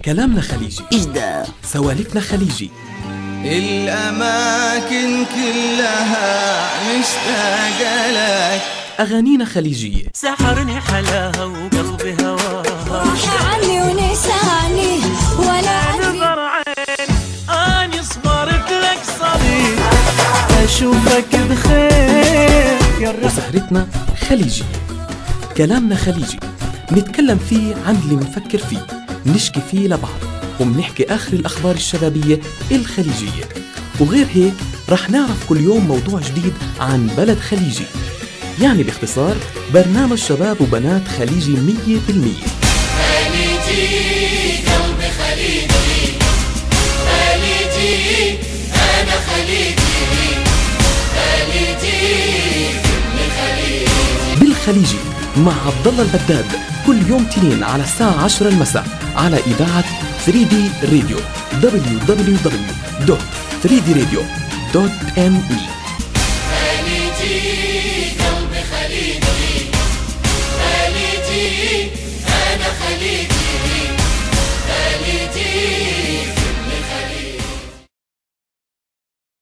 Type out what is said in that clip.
كلامنا خليجي. إيش ده؟ سوالفنا خليجي. الأماكن كلها مشتاقة لك. أغانينا خليجية. سحرني حلاها وقلبي هواها. راح عني ونساني ولا نظر عيني أني صبرت لك صبي أشوفك بخير. وسهرتنا خليجية. كلامنا خليجي، نتكلم فيه عن اللي منفكر فيه، نشكي فيه لبعض، ومنحكي آخر الأخبار الشبابية الخليجية. وغير هيك رح نعرف كل يوم موضوع جديد عن بلد خليجي. يعني باختصار برنامج شباب وبنات خليجي 100%. خليجي قلبي خليجي، خليجي أنا خليجي، خليجي كل خليجي. بالخليجي مع عبد الله البداد كل يوم تنين على الساعة 10 المساء على إذاعة 3D راديو www.3dradio.me. خليجي